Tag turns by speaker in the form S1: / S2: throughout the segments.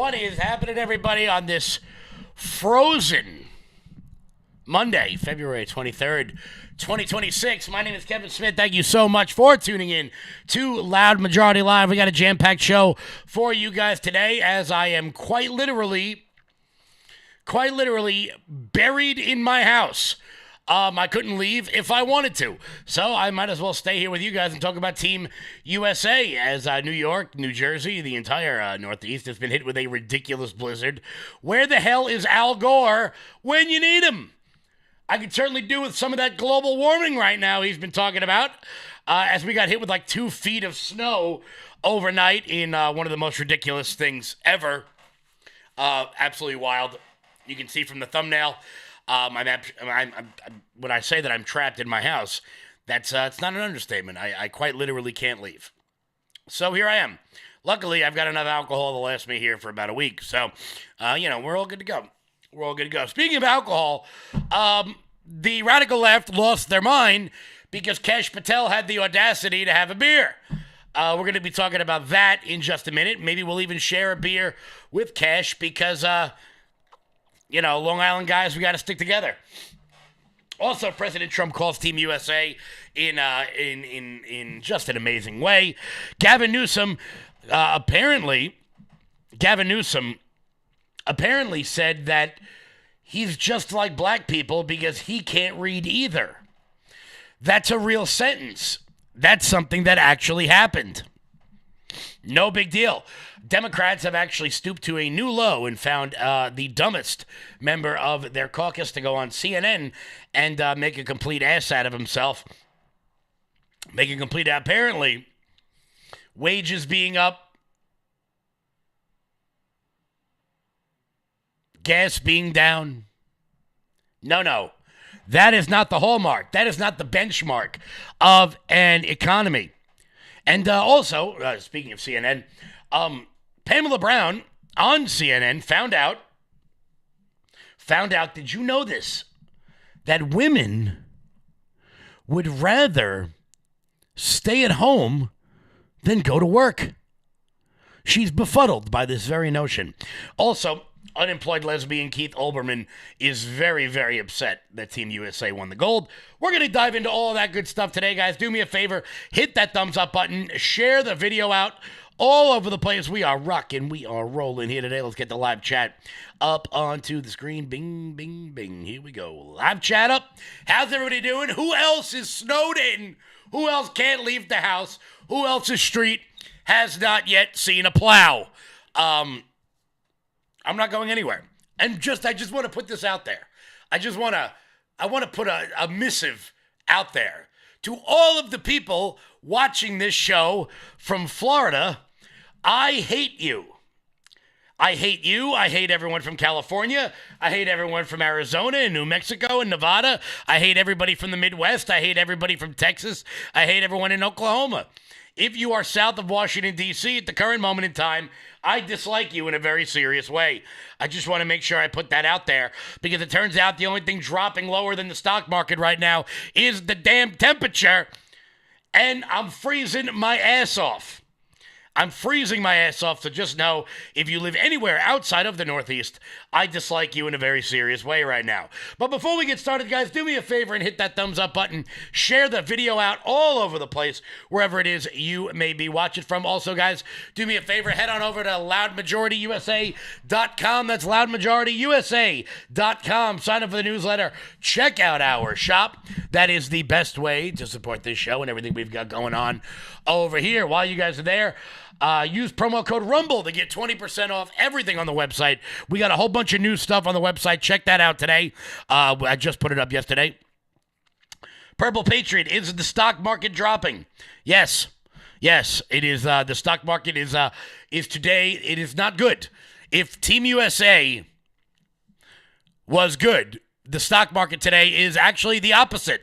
S1: What is happening, everybody, on this frozen Monday, February 23rd, 2026? My name is Kevin Smith. Thank you so much for tuning in to Loud Majority Live. We got a jam-packed show for you guys today, as I am quite literally buried in my house. I couldn't leave if I wanted to, so I might as well stay here with you guys and talk about Team USA, as New York, New Jersey, the entire Northeast has been hit with a ridiculous blizzard. Where the hell is Al Gore when you need him? I could certainly do with some of that global warming right now he's been talking about, as we got hit with like 2 feet of snow overnight in one of the most ridiculous things ever. Absolutely wild. You can see from the thumbnail. When I say that I'm trapped in my house, that's it's not an understatement. I quite literally can't leave. So here I am. Luckily, I've got enough alcohol to last me here for about a week. So, we're all good to go. We're all good to go. Speaking of alcohol, the radical left lost their mind because Kash Patel had the audacity to have a beer. We're going to be talking about that in just a minute. Maybe we'll even share a beer with Kash because, Long Island guys, we got to stick together. Also, President Trump calls Team USA in just an amazing way. Gavin Newsom apparently said that he's just like black people because he can't read either. That's a real sentence. That's something that actually happened. No big deal. Democrats have actually stooped to a new low and found the dumbest member of their caucus to go on CNN and make a complete ass out of himself. Apparently, wages being up, gas being down. No. That is not the hallmark. That is not the benchmark of an economy. And also, speaking of CNN, Pamela Brown on CNN found out, did you know this? That women would rather stay at home than go to work. She's befuddled by this very notion. Also, unemployed lesbian Keith Olbermann is very, very upset that Team USA won the gold. We're going to dive into all of that good stuff today, guys. Do me a favor, hit that thumbs up button, share the video out all over the place. We are rocking, we are rolling here today. Let's get the live chat up onto the screen. Bing, bing, bing. Here we go. Live chat up. How's everybody doing? Who else is snowed in? Who else can't leave the house? Who else's street has not yet seen a plow? I'm not going anywhere. And I just want to put this out there. I want to put a missive out there to all of the people watching this show from Florida. I hate you. I hate you. I hate everyone from California. I hate everyone from Arizona and New Mexico and Nevada. I hate everybody from the Midwest. I hate everybody from Texas. I hate everyone in Oklahoma. If you are south of Washington, D.C. at the current moment in time, I dislike you in a very serious way. I just want to make sure I put that out there because it turns out the only thing dropping lower than the stock market right now is the damn temperature, and I'm freezing my ass off. So just know, if you live anywhere outside of the Northeast, I dislike you in a very serious way right now. But before we get started, guys, do me a favor and hit that thumbs up button. Share the video out all over the place, wherever it is you may be watching from. Also, guys, do me a favor, head on over to loudmajorityusa.com. That's loudmajorityusa.com. Sign up for the newsletter. Check out our shop. That is the best way to support this show and everything we've got going on over here. While you guys are there, use promo code RUMBLE to get 20% off everything on the website. We got a whole bunch of new stuff on the website. Check that out today. I just put it up yesterday. Purple Patriot, is the stock market dropping? Yes, it is. The stock market is today. It is not good. If Team USA was good, the stock market today is actually the opposite.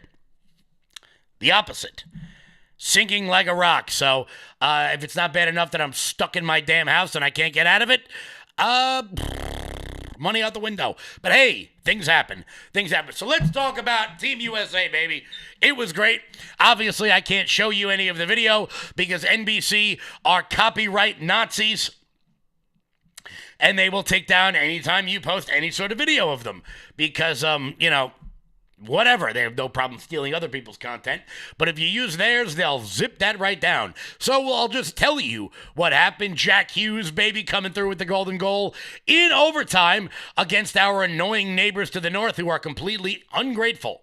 S1: Sinking like a rock. So if it's not bad enough that I'm stuck in my damn house and I can't get out of it, money out the window. But hey, things happen. So let's talk about Team USA, baby. It was great. Obviously, I can't show you any of the video because NBC are copyright Nazis. and they will take down anytime you post any sort of video of them because, whatever. They have no problem stealing other people's content. But if you use theirs, they'll zip that right down. So I'll just tell you what happened. Jack Hughes, baby, coming through with the golden goal in overtime against our annoying neighbors to the north who are completely ungrateful.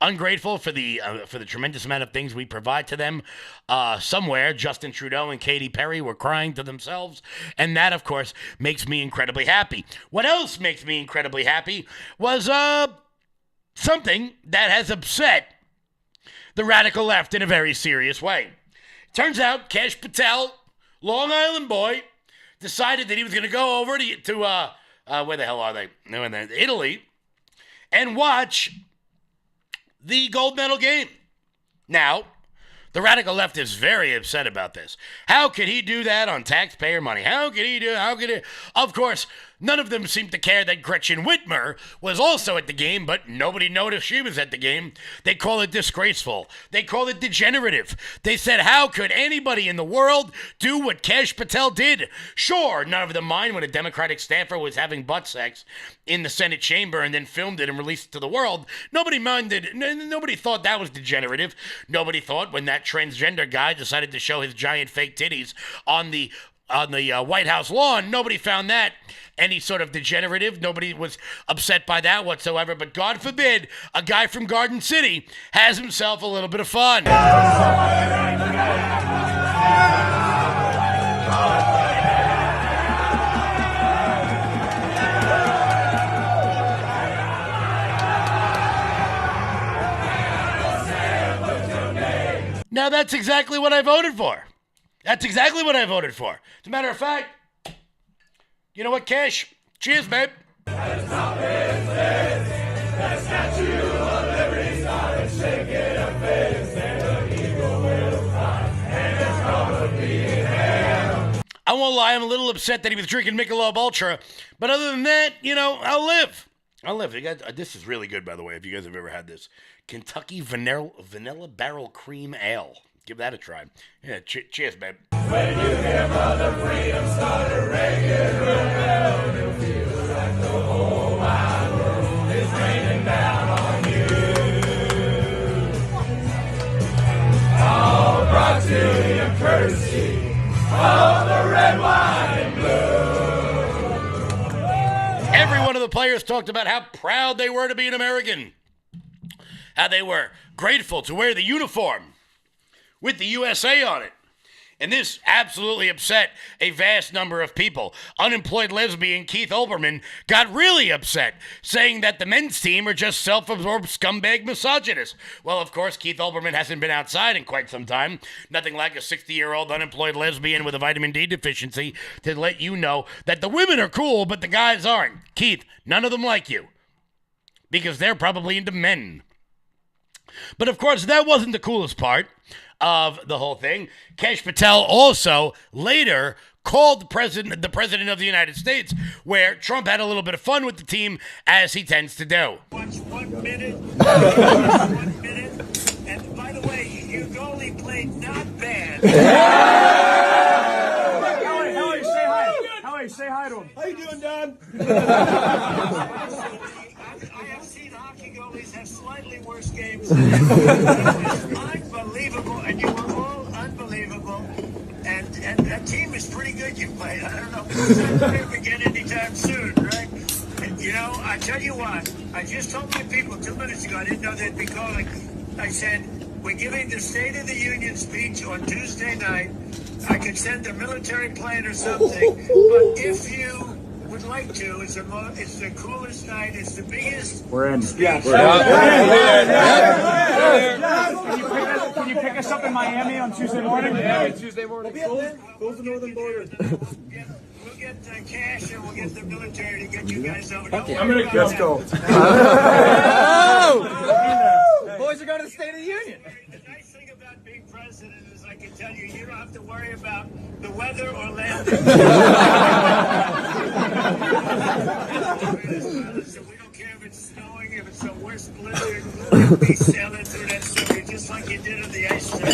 S1: Ungrateful for the tremendous amount of things we provide to them. Somewhere, Justin Trudeau and Katy Perry were crying to themselves. And that, of course, makes me incredibly happy. What else makes me incredibly happy was something that has upset the radical left in a very serious way. Turns out Kash Patel, Long Island boy, decided that he was going to go over to where the hell are they? No, in Italy, and watch the gold medal game. Now, the radical left is very upset about this. How could he do that on taxpayer money? Of course, none of them seem to care that Gretchen Whitmer was also at the game, but nobody noticed she was at the game. They call it disgraceful. They call it degenerative. They said, how could anybody in the world do what Kash Patel did? Sure, none of them mind when a Democratic staffer was having butt sex in the Senate chamber and then filmed it and released it to the world. Nobody minded. Nobody thought that was degenerative. Nobody thought when that transgender guy decided to show his giant fake titties on the White House lawn, nobody found that any sort of degenerative. Nobody was upset by that whatsoever. But God forbid a guy from Garden City has himself a little bit of fun. Now that's exactly what I voted for. That's exactly what I voted for. As a matter of fact, you know what, Kash? Cheers, babe. I won't lie, I'm a little upset that he was drinking Michelob Ultra, but other than that, I'll live. You guys, this is really good, by the way, if you guys have ever had this. Kentucky Vanilla Barrel Cream Ale. Give that a try. Yeah, cheers, babe. When you hear Mother Freedom start a ringing, it feels like the whole wide world is raining down on you. All brought to you courtesy of the red, white, and blue. Every one of the players talked about how proud they were to be an American. How they were grateful to wear the uniform with the USA on it. And this absolutely upset a vast number of people. Unemployed lesbian Keith Olbermann got really upset, saying that the men's team are just self-absorbed scumbag misogynists. Well, of course, Keith Olbermann hasn't been outside in quite some time. Nothing like a 60-year-old unemployed lesbian with a vitamin D deficiency to let you know that the women are cool, but the guys aren't. Keith, none of them like you. Because they're probably into men. But of course, that wasn't the coolest part of the whole thing. Kash Patel also later called the president of the United States, where Trump had a little bit of fun with the team, as he tends to do.
S2: Watch 1 minute, 1 minute, and by the way, your goalie played not bad.
S3: Howie, say hi. Howie, say hi to him.
S4: How you doing, Don?
S2: I have seen hockey goalies have slightly worse games. It's unbelievable, and you were all unbelievable. And that team is pretty good you played. I don't know if it's not going to begin anytime soon, right? And, I tell you what, I just told my people 2 minutes ago, I didn't know they'd be calling. I said, we're giving the State of the Union speech on Tuesday night. I could send a military plane or something, but if you would like to, it's the coolest night, it's the biggest.
S3: We're in.
S2: Yeah.
S3: Can you pick us up in Miami on Tuesday morning?
S4: Yeah, Tuesday morning. Close the northern border.
S2: We'll get cash and we'll get the military to get you guys over.
S4: I'm gonna go.
S3: Let's go.
S4: Boys are going to the State of the Union.
S2: The nice thing about being president is I can tell you, you don't have to worry about the weather or landing. So we don't care if it's snowing, if it's the worst blizzard, we'll be sailing through that sucker just like you did on the ice track.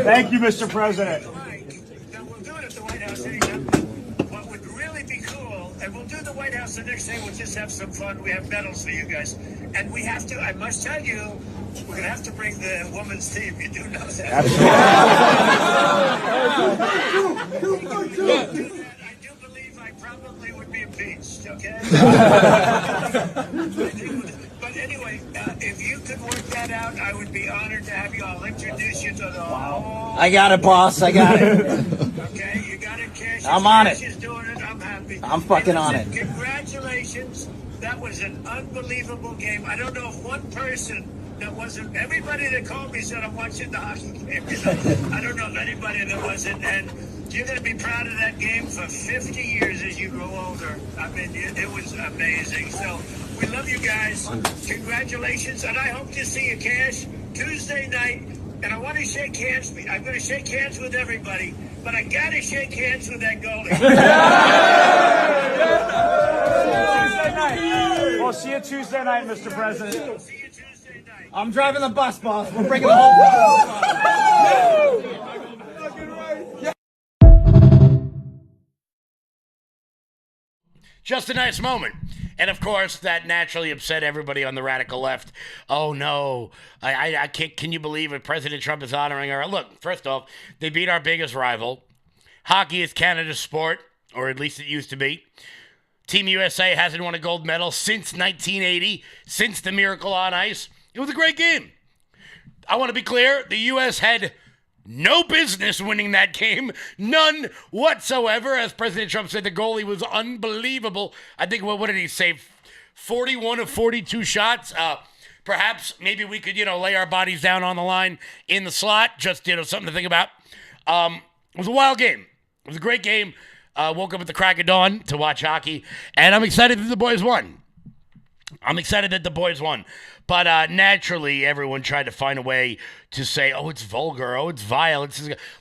S3: Thank you, Mr. President.
S2: Now we'll do it at the White House anytime. What would really the next day we'll just have some fun. We have medals for you guys. And we have to, I must tell you, we're going to have to bring the women's team. You do know that. I do believe I probably would be impeached, okay? But anyway, if you could work that out, I would be honored to have you. I'll introduce you to the whole...
S5: I got it, boss. I got it.
S2: Okay, you got it, Cash.
S5: I'm on it.
S2: Cash is doing it. I'm happy.
S5: I'm fucking on
S2: listen,
S5: it.
S2: Congratulations. That was an unbelievable game. I don't know if one person that wasn't... Everybody that called me said, I'm watching the hockey game. You know? I don't know if anybody that wasn't. And you're going to be proud of that game for 50 years as you grow older. I mean, it was amazing. So we love you guys. Congratulations. And I hope to see you, Cash, Tuesday night. And I want to shake hands. I'm going to shake hands with everybody. But I got to shake hands with that goalie.
S3: Tuesday night. We'll see you Tuesday night, Mr. President.
S2: See you Tuesday night.
S5: I'm driving the bus, boss. We're bringing the whole bus.
S1: Just a nice moment. And of course, that naturally upset everybody on the radical left. Oh no, I can't. Can you believe it? President Trump is honoring her. Look, first off, they beat our biggest rival. Hockey is Canada's sport, or at least it used to be. Team USA hasn't won a gold medal since 1980, since the Miracle on Ice. It was a great game. I want to be clear, the U.S. had no business winning that game. None whatsoever. As President Trump said, the goalie was unbelievable. I think, what did he say? 41 of 42 shots. Perhaps maybe we could, lay our bodies down on the line in the slot. Just, something to think about. It was a wild game. It was a great game. Woke up at the crack of dawn to watch hockey. And I'm excited that the boys won. But naturally, everyone tried to find a way to say, oh, it's vulgar, oh, it's vile.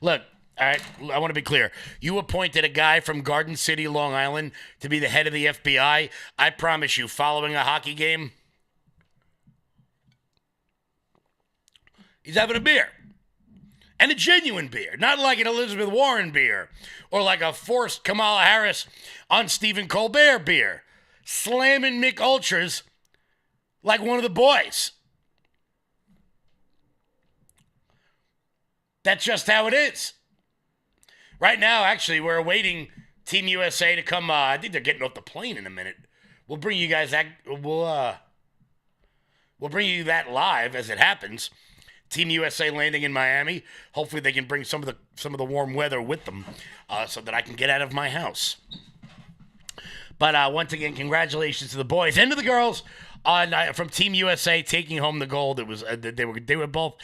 S1: Look, all right, I want to be clear. You appointed a guy from Garden City, Long Island, to be the head of the FBI. I promise you, following a hockey game, he's having a beer. And a genuine beer, not like an Elizabeth Warren beer or like a forced Kamala Harris on Stephen Colbert beer. Slamming Mick Ultras like one of the boys. That's just how it is. Right now, actually, we're awaiting Team USA to come. I think they're getting off the plane in a minute. We'll bring you guys that. We'll bring you that live as it happens. Team USA landing in Miami. Hopefully, they can bring some of the warm weather with them, so that I can get out of my house. But once again, congratulations to the boys and to the girls from Team USA taking home the gold. It was they were both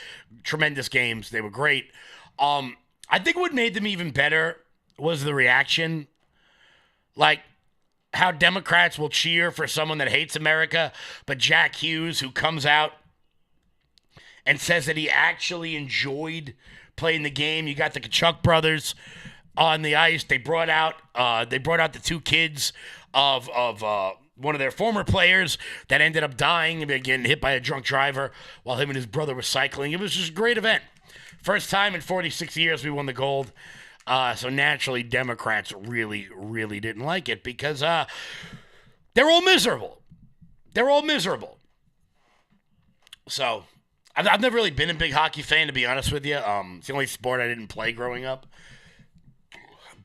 S1: tremendous games. They were great. I think what made them even better was the reaction, like how Democrats will cheer for someone that hates America, but Jack Hughes, who comes out and says that he actually enjoyed playing the game. You got the Kachuk brothers on the ice. They brought out the two kids of one of their former players that ended up dying and getting hit by a drunk driver while him and his brother were cycling. It was just a great event. First time in 46 years we won the gold. So naturally, Democrats really, really didn't like it because they're all miserable. So I've never really been a big hockey fan, to be honest with you. It's the only sport I didn't play growing up.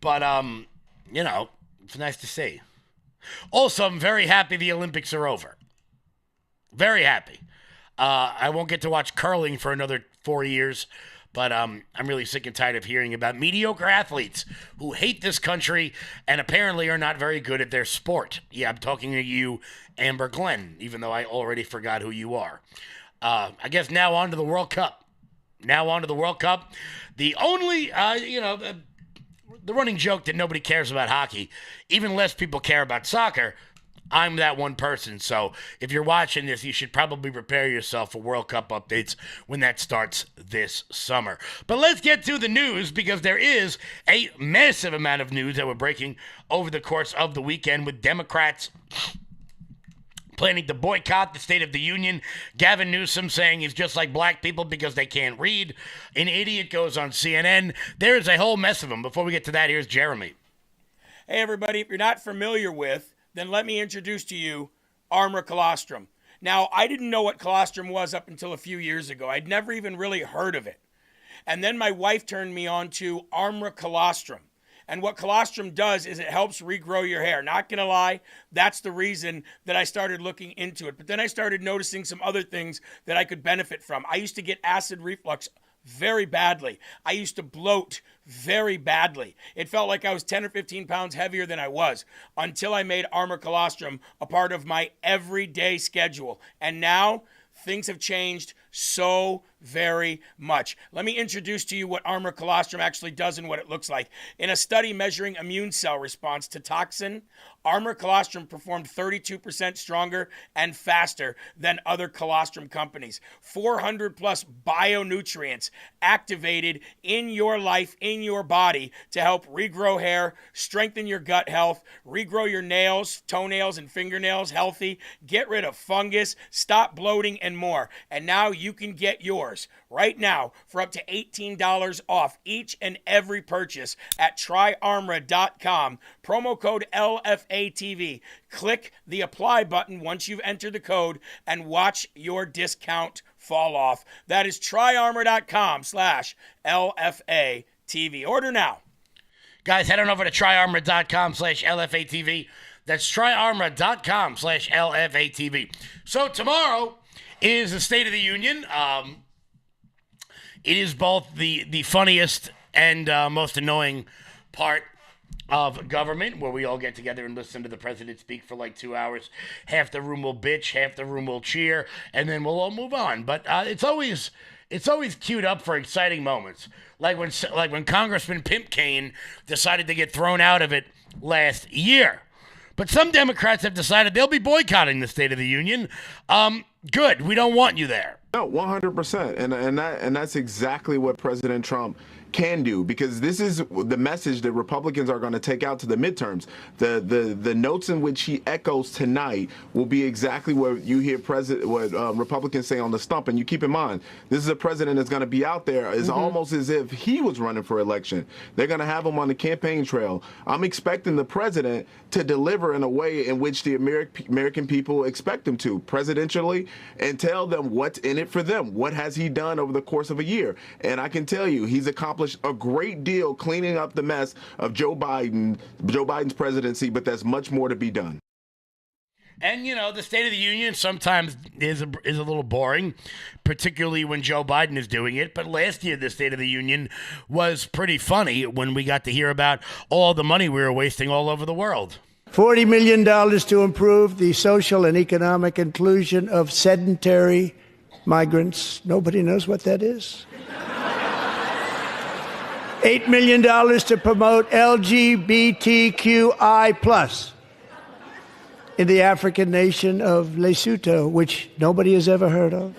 S1: But, it's nice to see. Also, I'm very happy the Olympics are over. Very happy. I won't get to watch curling for another 4 years, but I'm really sick and tired of hearing about mediocre athletes who hate this country and apparently are not very good at their sport. Yeah, I'm talking to you, Amber Glenn, even though I already forgot who you are. I guess now on to the World Cup. The only, the running joke that nobody cares about hockey, even less people care about soccer. I'm that one person. So if you're watching this, you should probably prepare yourself for World Cup updates when that starts this summer. But let's get to the news, because there is a massive amount of news that we're breaking over the course of the weekend, with Democrats planning to boycott the State of the Union. Gavin Newsom saying he's just like black people because they can't read. An idiot goes on CNN. There's a whole mess of them. Before we get to that, here's Jeremy.
S6: Hey, everybody. If you're not familiar with then let me introduce to you Armor Colostrum. Now, I didn't know what colostrum was up until a few years ago. I'd never even really heard of it. And then my wife turned me on to Armor Colostrum. And what colostrum does is it helps regrow your hair. Not going to lie, that's the reason that I started looking into it. But then I started noticing some other things that I could benefit from. I used to get acid reflux very badly. I used to bloat very badly. It felt like I was 10 or 15 pounds heavier than I was until I made Armor Colostrum a part of my everyday schedule. And now things have changed so very much. Let me introduce to you what Armor Colostrum actually does and what it looks like. In a study measuring immune cell response to toxin, Armor Colostrum performed 32% stronger and faster than other colostrum companies. 400 plus bionutrients activated in your life, in your body, to help regrow hair, strengthen your gut health, regrow your nails, toenails, and fingernails healthy, get rid of fungus, stop bloating, and more. And now you can get yours right now for up to $18 off each and every purchase at tryarmra.com. Promo code LFATV. Click the apply button once you've entered the code and watch your discount fall off. That is tryarmra.com/LFATV. Order now.
S1: Guys, head on over to tryarmor.com/LFATV. That's tryarmor.com/LFATV. So tomorrow is the State of the Union. It is both the funniest and most annoying part of government, where we all get together and listen to the president speak for like 2 hours. Half the room will bitch, half the room will cheer, and then we'll all move on. But it's always queued up for exciting moments, like when Congressman Pimp Kane decided to get thrown out of it last year. But some Democrats have decided they'll be boycotting the State of the Union. Good. We don't want you there.
S7: No, 100%. And that's exactly what President Trump can do, because this is the message that Republicans are going to take out to the midterms. The notes in which he echoes tonight will be exactly what you hear Republicans say on the stump. And you keep in mind, this is a president that's going to be out there as almost as if he was running for election. They're going to have him on the campaign trail. I'm expecting the president to deliver in a way in which the American people expect him to, presidentially, and tell them what's in it for them. What has he done over the course of a year? And I can tell you, he's accomplished a great deal cleaning up the mess of Joe Biden's presidency, but there's much more to be done.
S1: And, you know, the State of the Union sometimes is a little boring, particularly when Joe Biden is doing it. But last year, the State of the Union was pretty funny when we got to hear about all the money we were wasting all over the world.
S8: $40 million to improve the social and economic inclusion of sedentary migrants. Nobody knows what that is. $8 million to promote LGBTQI+ in the African nation of Lesotho, which nobody has ever heard of.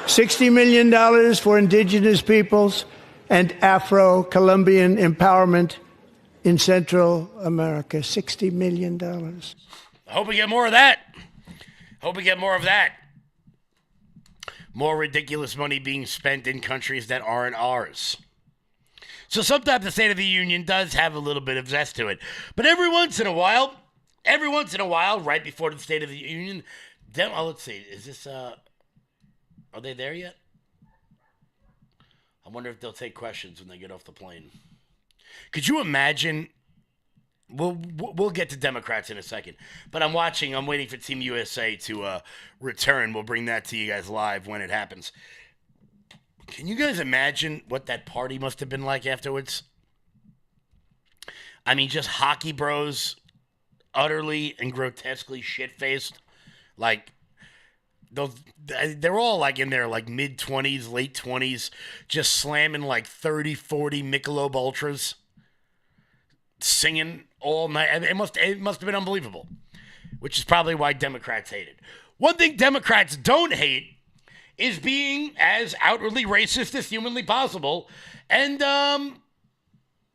S8: $60 million for indigenous peoples and Afro-Colombian empowerment in Central America. $60 million.
S1: I hope we get more of that. Hope we get more of that. More ridiculous money being spent in countries that aren't ours. So sometimes the State of the Union does have a little bit of zest to it. But every once in a while, right before the State of the Union, let's see, is this, are they there yet? I wonder if they'll take questions when they get off the plane. Could you imagine, we'll get to Democrats in a second, but I'm waiting for Team USA to return. We'll bring that to you guys live when it happens. Can you guys imagine what that party must have been like afterwards? I mean, just hockey bros, utterly and grotesquely shit-faced. Like, they're all like in their like mid-20s, late 20s, just slamming like 30, 40 Michelob Ultras, singing all night. It must have been unbelievable, which is probably why Democrats hate it. One thing Democrats don't hate is being as outwardly racist as humanly possible, and no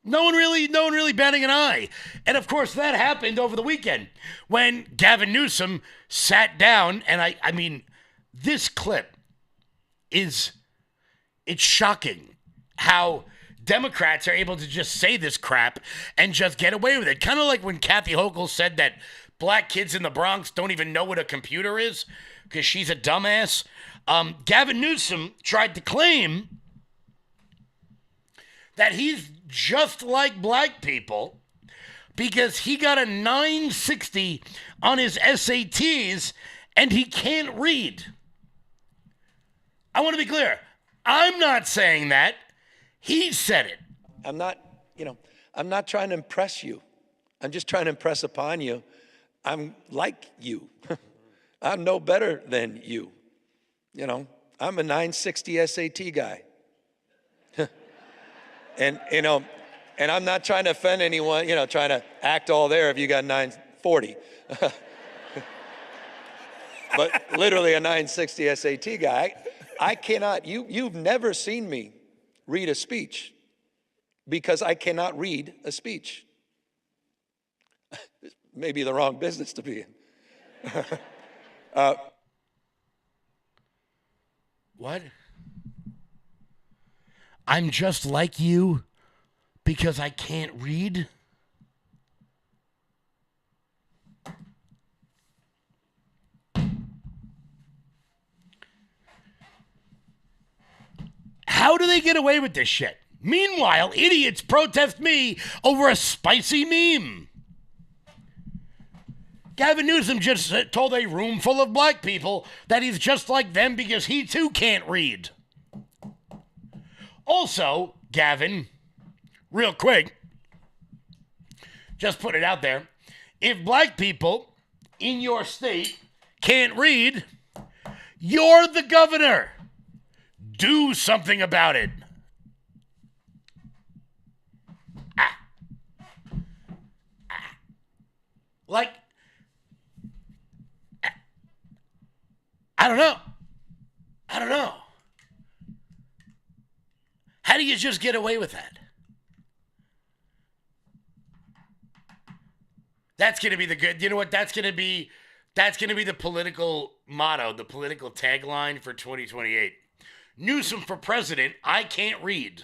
S1: one really batting an eye. And of course, that happened over the weekend when Gavin Newsom sat down, and I mean, this clip it's shocking how Democrats are able to just say this crap and just get away with it. Kind of like when Kathy Hochul said that black kids in the Bronx don't even know what a computer is because she's a dumbass. Gavin Newsom tried to claim that he's just like black people because he got a 960 on his SATs and he can't read. I want to be clear. I'm not saying that. He said it.
S9: I'm not trying to impress you. I'm just trying to impress upon you. I'm like you. I'm no better than you. I'm a 960 SAT guy. And I'm not trying to offend anyone, trying to act all there if you got 940. But literally a 960 SAT guy. I cannot, you've never seen me read a speech because I cannot read a speech. Maybe the wrong business to be in.
S1: What? I'm just like you because I can't read? How do they get away with this shit? Meanwhile, idiots protest me over a spicy meme. Gavin Newsom just told a room full of black people that he's just like them because he too can't read. Also, Gavin, real quick, just put it out there. If black people in your state can't read, you're the governor. Do something about it. I don't know. How do you just get away with that? That's going to be the good, you know what? That's going to be the political motto, the political tagline for 2028. Newsom for president, I can't read.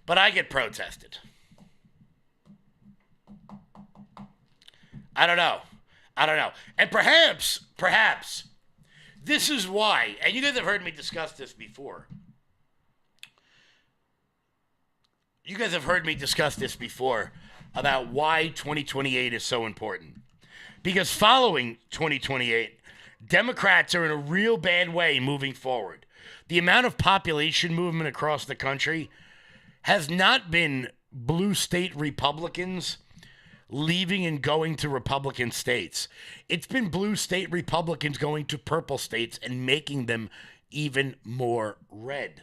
S1: But I get protested. I don't know. And perhaps, this is why, and you guys have heard me discuss this before. About why 2028 is so important. Because following 2028, Democrats are in a real bad way moving forward. The amount of population movement across the country has not been blue state Republicans leaving and going to Republican states. It's been blue state Republicans going to purple states and making them even more red.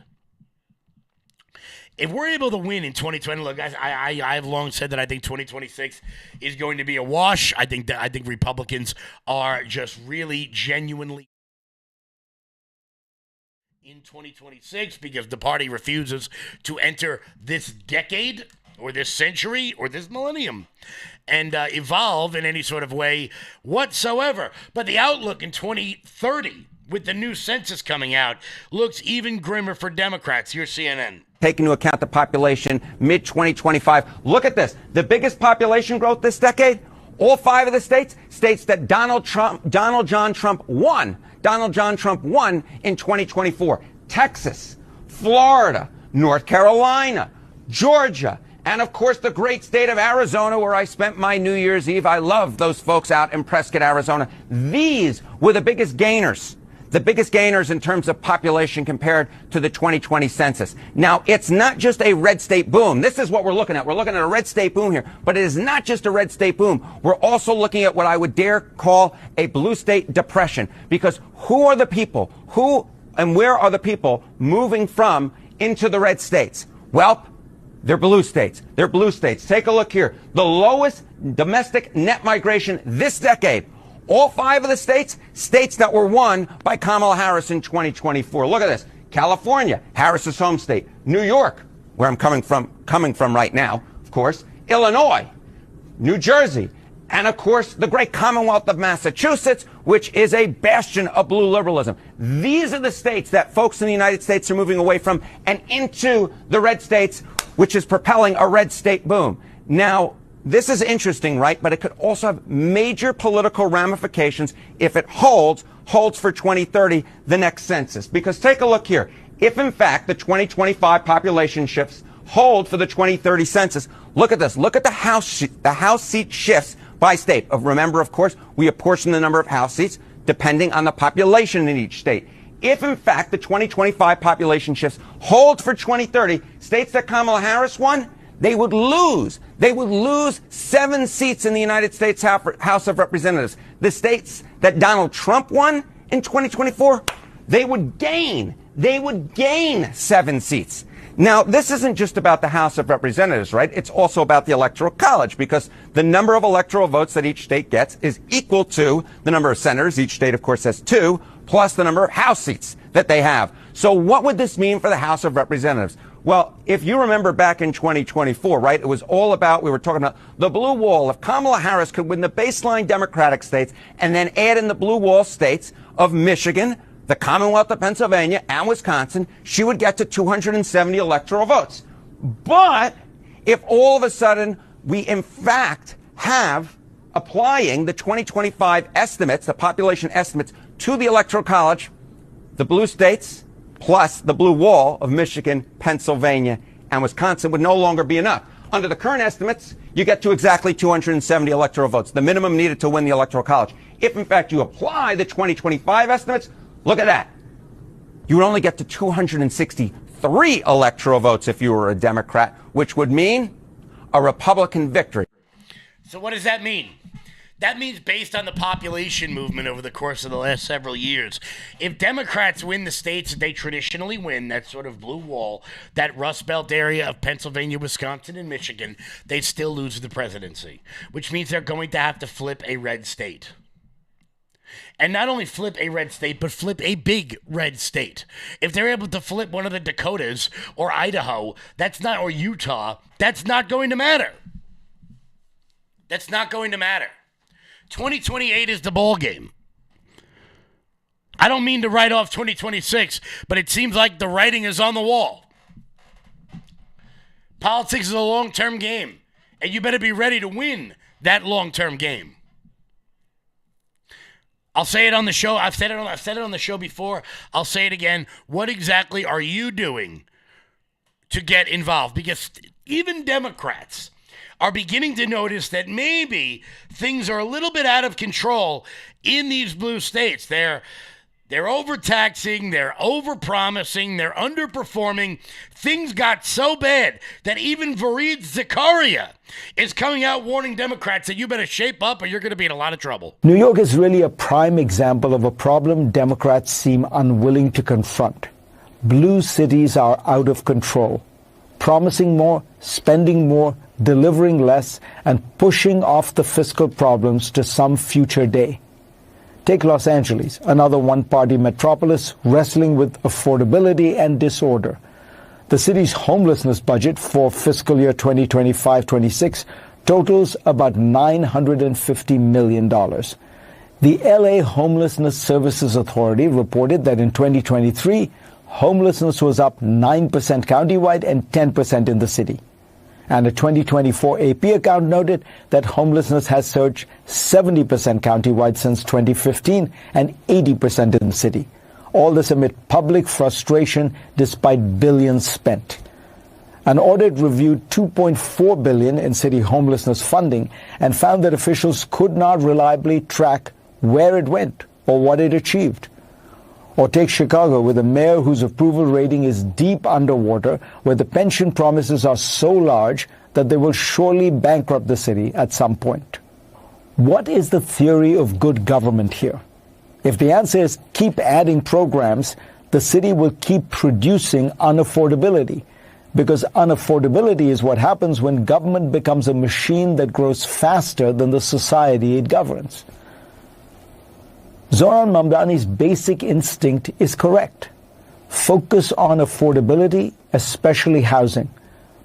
S1: If we're able to win in 2020, look, guys, I've long said that I think 2026 is going to be a wash. I think Republicans are just really genuinely in 2026 because the party refuses to enter this decade or this century or this millennium and evolve in any sort of way whatsoever. But the outlook in 2030 with the new census coming out looks even grimmer for Democrats. Here's CNN.
S10: Take into account the population mid-2025. Look at this. The biggest population growth this decade, all 5 of the states that Donald John Trump won in 2024. Texas, Florida, North Carolina, Georgia, and of course the great state of Arizona where I spent my New Year's Eve. I love those folks out in Prescott, Arizona. These were the biggest gainers. The biggest gainers in terms of population compared to the 2020 census. Now, it's not just a red state boom. This is what we're looking at. We're looking at a red state boom here. But it is not just a red state boom. We're also looking at what I would dare call a blue state depression. Because who are the people? Who and where are the people moving from into the red states? Well, they're blue states. They're blue states. Take a look here. The lowest domestic net migration this decade. All 5 of the states that were won by Kamala Harris in 2024. Look at this. California, Harris's home state. New York, where I'm coming from right now, of course. Illinois, New Jersey, and, of course, the great Commonwealth of Massachusetts, which is a bastion of blue liberalism. These are the states that folks in the United States are moving away from and into the red states, which is propelling a red state boom. Now, this is interesting, right? But it could also have major political ramifications if it holds for 2030, the next census. Because take a look here. If, in fact, the 2025 population shifts hold for the 2030 census, look at this. Look at the House seat shifts by state. Remember, of course, we apportion the number of House seats depending on the population in each state. If, in fact, the 2025 population shifts hold for 2030, states that Kamala Harris won, they would lose 7 seats in the United States House of Representatives. The states that Donald Trump won in 2024, they would gain 7 seats. Now, this isn't just about the House of Representatives, right? It's also about the Electoral College, because the number of electoral votes that each state gets is equal to the number of senators. Each state, of course, has 2, plus the number of House seats that they have. So what would this mean for the House of Representatives? Well, if you remember back in 2024, right, it was all about, we were talking about the blue wall. If Kamala Harris could win the baseline Democratic states and then add in the blue wall states of Michigan, the Commonwealth of Pennsylvania, and Wisconsin, she would get to 270 electoral votes. But if all of a sudden we, in fact, have applying the 2025 estimates, the population estimates, to the Electoral College, the blue states plus the blue wall of Michigan, Pennsylvania, and Wisconsin would no longer be enough. Under the current estimates, you get to exactly 270 electoral votes, the minimum needed to win the Electoral College. If, in fact, you apply the 2025 estimates, look at that. You would only get to 263 electoral votes if you were a Democrat, which would mean a Republican victory.
S1: So what does that mean? That means based on the population movement over the course of the last several years, if Democrats win the states that they traditionally win, that sort of blue wall, that Rust Belt area of Pennsylvania, Wisconsin, and Michigan, they'd still lose the presidency, which means they're going to have to flip a red state. And not only flip a red state, but flip a big red state. If they're able to flip one of the Dakotas or Idaho, or Utah, that's not going to matter. That's not going to matter. 2028 is the ball game. I don't mean to write off 2026, but it seems like the writing is on the wall. Politics is a long-term game, and you better be ready to win that long-term game. I'll say it on the show. I've said it on the show before. I'll say it again. What exactly are you doing to get involved? Because even Democrats are beginning to notice that maybe things are a little bit out of control in these blue states. They're overtaxing, they're overpromising, they're underperforming. Things got so bad that even Fareed Zakaria is coming out warning Democrats that you better shape up or you're going to be in a lot of trouble.
S11: New York is really a prime example of a problem Democrats seem unwilling to confront. Blue cities are out of control, promising more, spending more, delivering less, and pushing off the fiscal problems to some future day. Take Los Angeles, another one-party metropolis wrestling with affordability and disorder. The city's homelessness budget for fiscal year 2025-26 totals about $950 million. The LA Homelessness Services Authority reported that in 2023, homelessness was up 9% countywide and 10% in the city. And a 2024 AP account noted that homelessness has surged 70% countywide since 2015 and 80% in the city. All this amid public frustration despite billions spent. An audit reviewed $2.4 billion in city homelessness funding and found that officials could not reliably track where it went or what it achieved. Or take Chicago, with a mayor whose approval rating is deep underwater, where the pension promises are so large that they will surely bankrupt the city at some point. What is the theory of good government here? If the answer is keep adding programs, the city will keep producing unaffordability, because unaffordability is what happens when government becomes a machine that grows faster than the society it governs. Zohran Mamdani's basic instinct is correct. Focus on affordability, especially housing.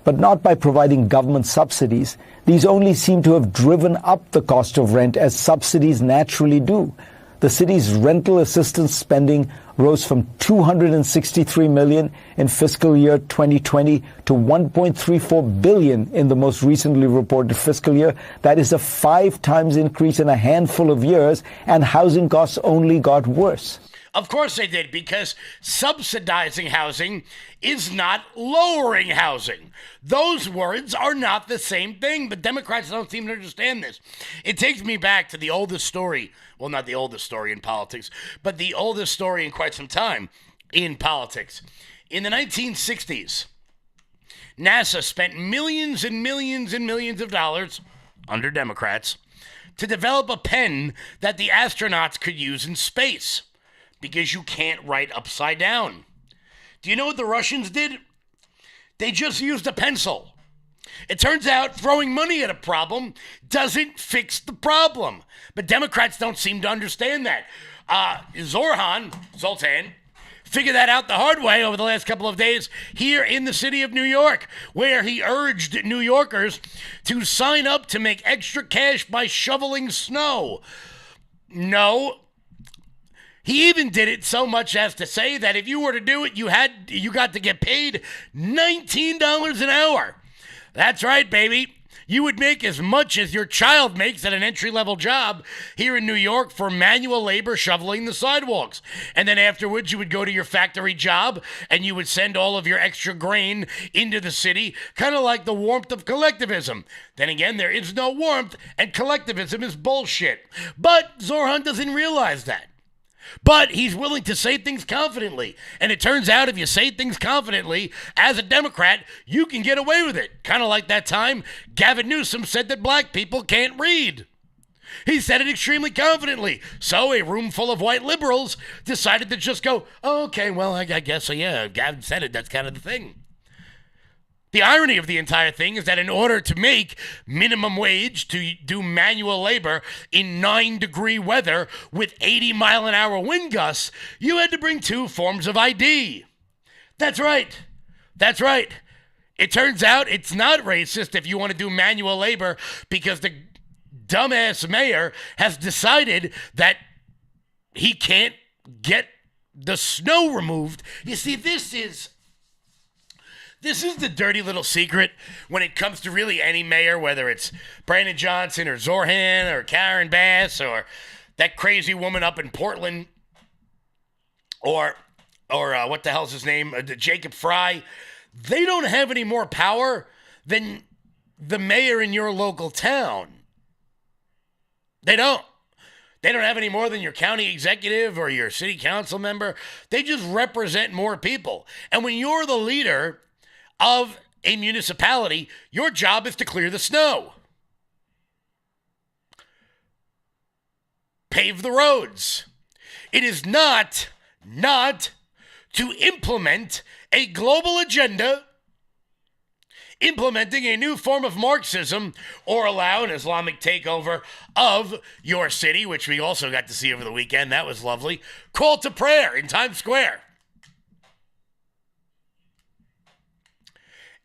S11: but not by providing government subsidies. These only seem to have driven up the cost of rent, as subsidies naturally do. The city's rental assistance spending rose from $263 million in fiscal year 2020 to $1.34 billion in the most recently reported fiscal year. That is a 5 times increase in a handful of years, and housing costs only got worse.
S1: Of course they did, because subsidizing housing is not lowering housing. Those words are not the same thing, but Democrats don't seem to understand this. It takes me back to the oldest story. Well, not the oldest story in politics, but the oldest story in quite some time in politics. In the 1960s, NASA spent millions and millions and millions of dollars, under Democrats, to develop a pen that the astronauts could use in space, because you can't write upside down. Do you know what the Russians did? They just used a pencil. It turns out throwing money at a problem doesn't fix the problem. But Democrats don't seem to understand that. Zoltan, figured that out the hard way over the last couple of days here in the city of New York, where he urged New Yorkers to sign up to make extra cash by shoveling snow. No. He even did it so much as to say that if you were to do it, you got to get paid $19 an hour. That's right, baby. You would make as much as your child makes at an entry-level job here in New York for manual labor shoveling the sidewalks. And then afterwards, you would go to your factory job and you would send all of your extra grain into the city, kind of like the warmth of collectivism. Then again, there is no warmth, and collectivism is bullshit. But Zorhan doesn't realize that. But he's willing to say things confidently. And it turns out if you say things confidently, as a Democrat, you can get away with it. Kind of like that time Gavin Newsom said that black people can't read. He said it extremely confidently. So a room full of white liberals decided to just go, oh, okay, well, I guess so, yeah, Gavin said it. That's kind of the thing. The irony of the entire thing is that in order to make minimum wage to do manual labor in 9-degree weather with 80-mile-an-hour wind gusts, you had to bring 2 forms of ID. That's right. That's right. It turns out it's not racist if you want to do manual labor because the dumbass mayor has decided that he can't get the snow removed. You see, this is the dirty little secret when it comes to really any mayor, whether it's Brandon Johnson or Zorhan or Karen Bass or that crazy woman up in Portland or what the hell's his name, Jacob Fry. They don't have any more power than the mayor in your local town. They don't. They don't have any more than your county executive or your city council member. They just represent more people. And when you're the leader of a municipality, your job is to clear the snow, pave the roads. It is not to implement a global agenda, implementing a new form of Marxism, or allow an Islamic takeover of your city, which we also got to see over the weekend. That was lovely. Call to prayer in Times Square.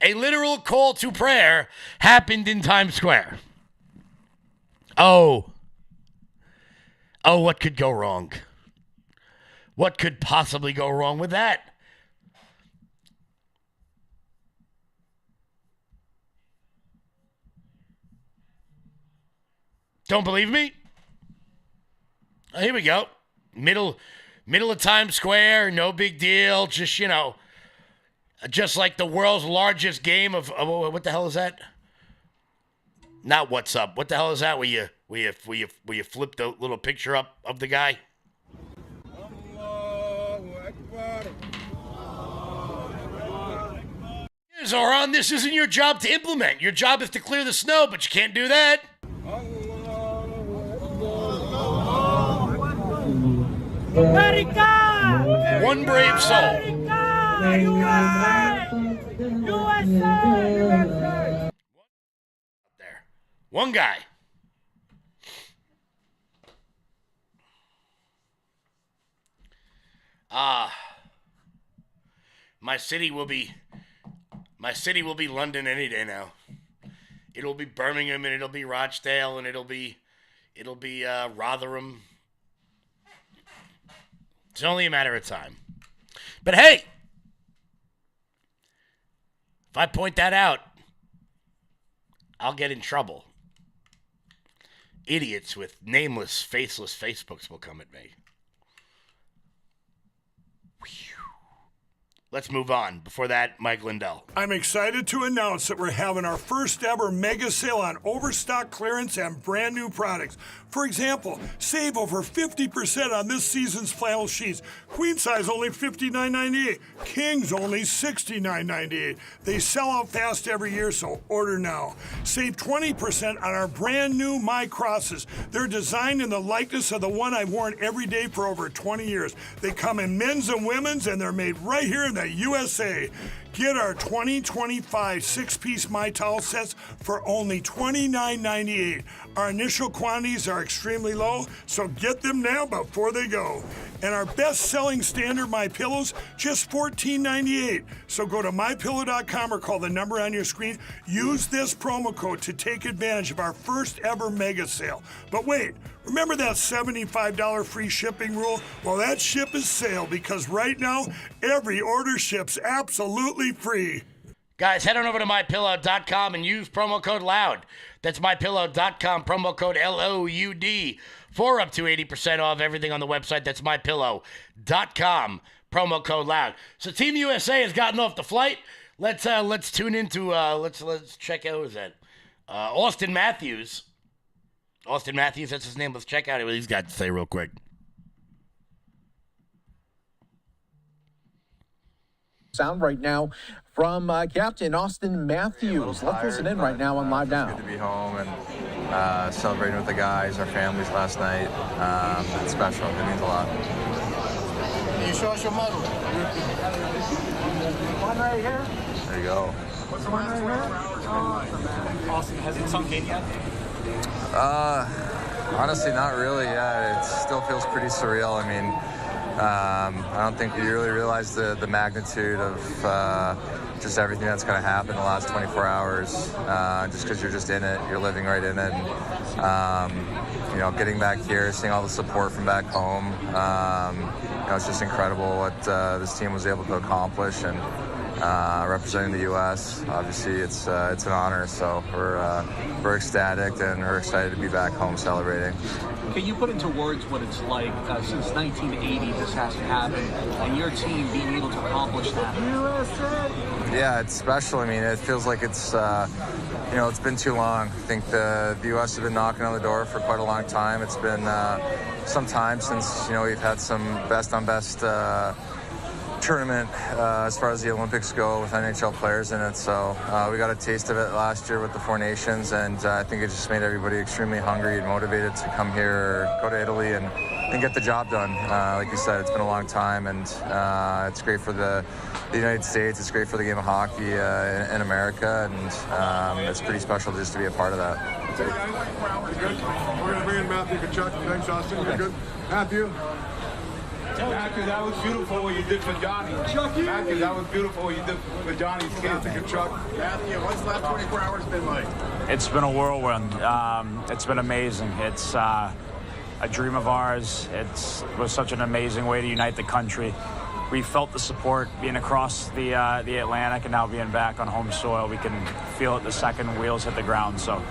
S1: A literal call to prayer happened in Times Square. Oh, what could go wrong? What could possibly go wrong with that? Don't believe me? Oh, here we go. Middle of Times Square, no big deal. Just, just like the world's largest game of what the hell is that? Not What's Up. What the hell is that? Where you flip the little picture up of the guy? Zoran, this isn't your job to implement. Your job is to clear the snow, but you can't do that.
S12: America!
S1: One brave soul.
S12: America! USA!
S1: There. One guy. My My city will be London any day now. It'll be Birmingham, and it'll be Rochdale, and it'll be Rotherham. It's only a matter of time. But hey, if I point that out, I'll get in trouble. Idiots with nameless, faceless Facebooks will come at me. Let's move on. Before that, Mike Lindell.
S13: I'm excited to announce that we're having our first ever mega sale on overstock clearance and brand new products. For example, save over 50% on this season's flannel sheets. Queen size only $59.98. Kings only $69.98. They sell out fast every year, so order now. Save 20% on our brand new My Crosses. They're designed in the likeness of the one I've worn every day for over 20 years. They come in men's and women's, and they're made right here in the USA. Get our 2025 six-piece My Towel sets for only $29.98. Our initial quantities are extremely low, so get them now before they go. And our best-selling standard My Pillows, just $14.98. So go to MyPillow.com or call the number on your screen. Use this promo code to take advantage of our first ever mega sale. But wait, remember that $75 free shipping rule? Well, that ship is sale because right now, every order ships absolutely free.
S1: Guys, head on over to MyPillow.com and use promo code LOUD. That's MyPillow.com, promo code LOUD, for up to 80% off everything on the website. That's MyPillow.com, promo code LOUD. So Team USA has gotten off the flight. Let's tune into, let's check out, who is that? Austin Matthews. Austin Matthews, that's his name. Let's check out what he's got to say real quick.
S14: Sound right now from Captain Austin Matthews. Let's listen in right now on Live Now.
S15: It's good to be home and celebrating with the guys, our families last night. It's special. It means a lot.
S2: Can you show us your medal?
S14: One right here.
S15: There you go.
S14: What's the one right here?
S4: Austin, has it sunk in yet?
S15: Honestly, not really. Yeah, it still feels pretty surreal. I mean, I don't think we really realize the magnitude of just everything that's going to happen in the last 24 hours. Just because you're just in it, you're living right in it. And, getting back here, seeing all the support from back home, it's just incredible what this team was able to accomplish. And representing the U.S., obviously, it's an honor. So we're ecstatic and we're excited to be back home celebrating.
S4: Can you put into words what it's like since 1980 this hasn't happened, and your team being able to accomplish that? USA!
S15: Yeah, it's special. I mean, it feels like it's it's been too long. I think the U.S. has been knocking on the door for quite a long time. It's been some time since we've had some best on best tournament as far as the Olympics go with NHL players in it. So we got a taste of it last year with the Four Nations, and I think it just made everybody extremely hungry and motivated to come here, go to Italy, and get the job done. Like you said, it's been a long time, and it's great for the United States. It's great for the game of hockey in America, and it's pretty special just to be a part of that.
S16: We're going to bring in Matthew Tkachuk. Thanks, Austin. You're good. Matthew, that was beautiful what you did for Johnny. Matthew, that was beautiful what you did for Johnny's kids. Tkachuk. Matthew, what's the last 24 hours been like?
S3: It's been a whirlwind. It's been amazing. It's a dream of ours. It was such an amazing way to unite the country. We felt the support being across the Atlantic, and now being back on home soil, we can feel it the second wheels hit the ground. So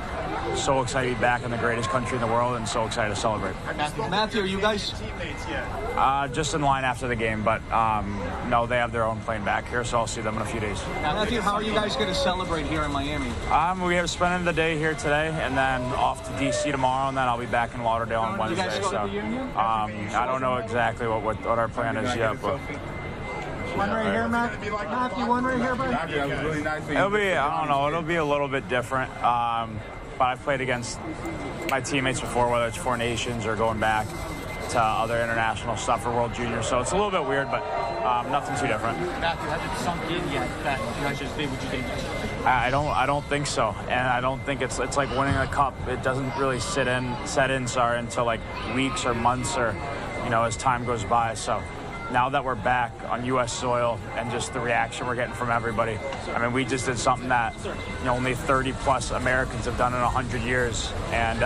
S3: excited to be back in the greatest country in the world, and so excited to celebrate.
S4: Matthew, are you guys
S16: teammates yet?
S3: Just in line after the game, but no, they have their own plane back here, so I'll see them in a few days.
S4: Matthew, how are you guys going to celebrate here in Miami?
S3: We are spending the day here today, and then off to D.C. tomorrow, and then I'll be back in Lauderdale on Wednesday.
S4: You guys go to the Union?
S3: I don't know exactly what our plan is yet, but
S14: One right here, Matthew, one right here, buddy.
S16: Matthew, that was really nice for you.
S3: It'll be a little bit different. But I've played against my teammates before, whether it's Four Nations or going back to other international stuff for World Junior. So it's a little bit weird, but nothing too different.
S4: Matthew, has it sunk in yet that you guys just did what you did?
S3: I don't think so, and I don't think it's like winning a cup. It doesn't really set in until like weeks or months or as time goes by. So now that we're back on U.S. soil and just the reaction we're getting from everybody, I mean, we just did something that only 30-plus Americans have done in 100 years, and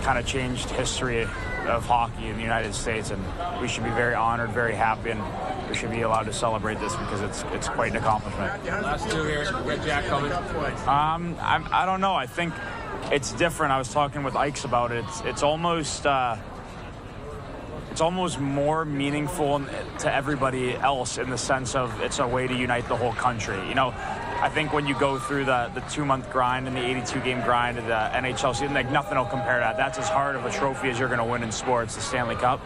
S3: kind of changed history of hockey in the United States. And we should be very honored, very happy, and we should be allowed to celebrate this because it's quite an accomplishment.
S17: Last two here, get Jack coming.
S3: I don't know. I think it's different. I was talking with Ikes about it. It's almost more meaningful to everybody else in the sense of it's a way to unite the whole country. I think when you go through the 2-month grind and the 82-game grind of the NHL season, like nothing will compare to that. That's as hard of a trophy as you're going to win in sports, the Stanley Cup.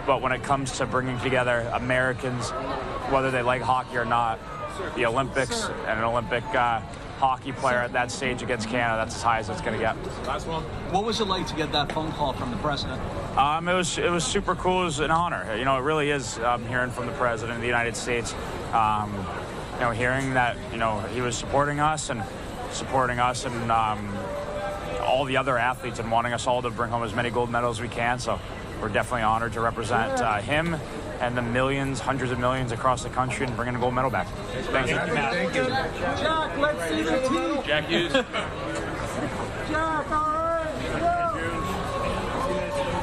S3: But when it comes to bringing together Americans, whether they like hockey or not, the Olympics and an Olympic hockey player at that stage against Canada, that's as high as it's going to get.
S4: Last one. What was it like to get that phone call from the president?
S3: It was super cool. It was an honor. It really is hearing from the president of the United States. Hearing that he was supporting us and all the other athletes and wanting us all to bring home as many gold medals as we can. So we're definitely honored to represent him and the millions, hundreds of millions across the country and bringing a gold medal back. Thank you, Matt.
S17: Thank you.
S4: Jack, let's see the team.
S17: Jack Hughes.
S4: Jack, all right.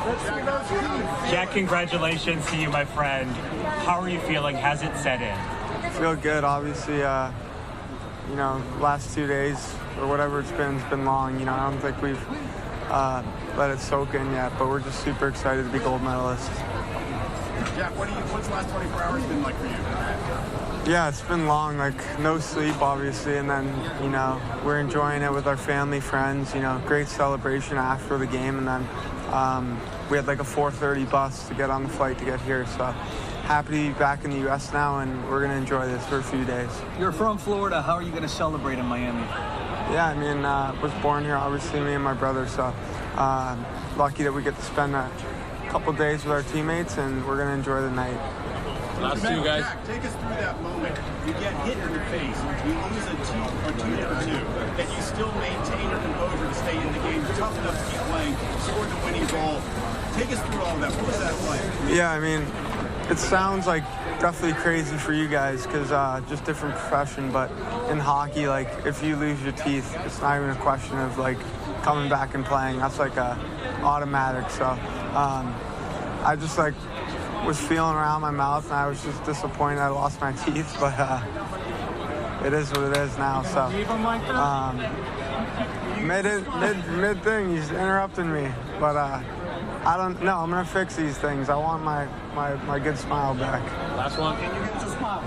S4: Let's see those teams.
S18: Jack, congratulations to you, my friend. How are you feeling? Has it set in?
S19: Feel good, obviously. Last 2 days or whatever it's been long. I don't think we've let it soak in yet, but we're just super excited to be gold medalists.
S17: Jack, what's the last 24 hours been like for you?
S19: Yeah, it's been long, like no sleep, obviously, and then, we're enjoying it with our family, friends, great celebration after the game, and then we had like a 4:30 bus to get on the flight to get here, so happy to be back in the U.S. now, and we're going to enjoy this for a few days.
S4: You're from Florida. How are you going to celebrate in Miami?
S19: Yeah, was born here, obviously, me and my brother, so lucky that we get to spend a couple days with our teammates, and we're going to enjoy the night.
S17: Last two guys.
S16: Jack, take us through that moment. You get hit in the face. You lose a 2-2, that you still maintain your composure to stay in the game. You're tough enough to keep playing, scored the winning goal. Take us through all of that. What was that like?
S19: Yeah, it sounds like definitely crazy for you guys because just different profession, but in hockey, like if you lose your teeth, it's not even a question of like coming back and playing. That's like a automatic. So I just like was feeling around my mouth and I was just disappointed I lost my teeth, but it is what it is now. So mid thing, he's interrupting me, but I don't know. I'm gonna fix these things. I want my good smile back.
S17: Last one.
S4: Can you give us a smile?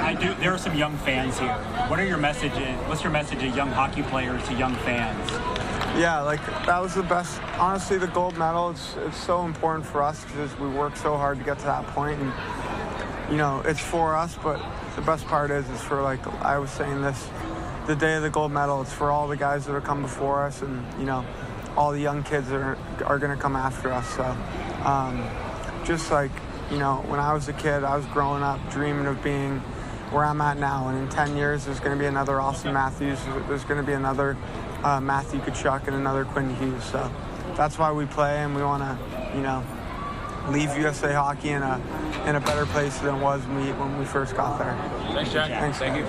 S18: I do. There are some young fans here. What are your messages? What's your message to young hockey players, to young fans?
S19: Yeah, like that was the best. Honestly, the gold medal. It's so important for us because we worked so hard to get to that point, and it's for us. But the best part is for like I was saying this, the day of the gold medal. It's for all the guys that have come before us, and all the young kids that are going to come after us. So, just like when I was a kid, I was growing up dreaming of being where I'm at now. And in 10 years, there's going to be another Auston Matthews. There's going to be another Matthew Tkachuk and another Quinn Hughes. So that's why we play, and we want to, leave USA Hockey in a better place than it was when we first got there.
S17: Thanks, Jack.
S19: Thanks.
S17: Thank you.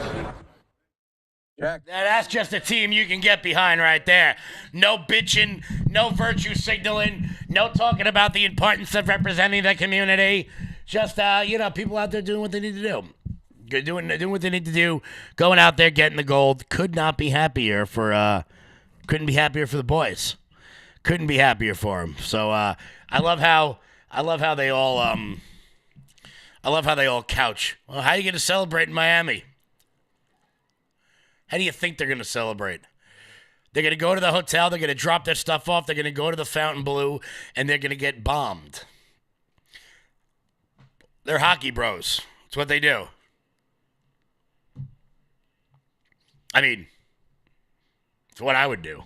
S1: Now, that's just a team you can get behind right there. No bitching, no virtue signaling, no talking about the importance of representing the community. Just, people out there doing what they need to do. Doing what they need to do, going out there, getting the gold. Couldn't be happier for the boys. Couldn't be happier for them. So I love how they all couch. Well, how are you going to celebrate in Miami? How do you think they're going to celebrate? They're going to go to the hotel, they're going to drop their stuff off, they're going to go to the Fontainebleau, and they're going to get bombed. They're hockey bros. It's what they do. It's what I would do.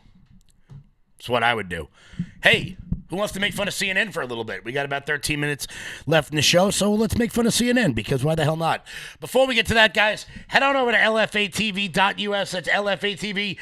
S1: Hey, Who wants to make fun of CNN for a little bit? We got about 13 minutes left in the show, so let's make fun of CNN, because why the hell not? Before we get to that, guys, head on over to lfatv.us. That's lfatv.us.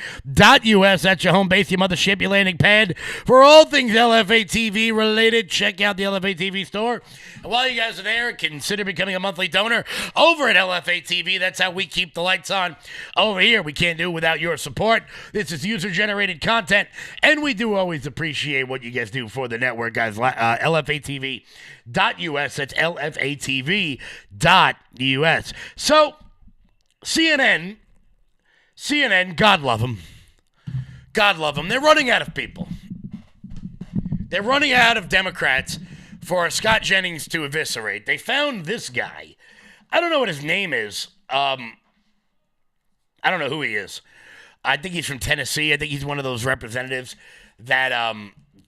S1: That's your home base, your mothership, your landing pad. For all things LFA TV related, check out the LFA TV store. And while you guys are there, consider becoming a monthly donor over at LFA TV. That's how we keep the lights on over here. We can't do it without your support. This is user-generated content, and we do always appreciate what you guys do for the network, guys. LFATV.us. That's LFATV.us. So, CNN, God love them. God love them. They're running out of people. They're running out of Democrats for Scott Jennings to eviscerate. They found this guy. I don't know what his name is. I don't know who he is. I think he's from Tennessee. I think he's one of those representatives that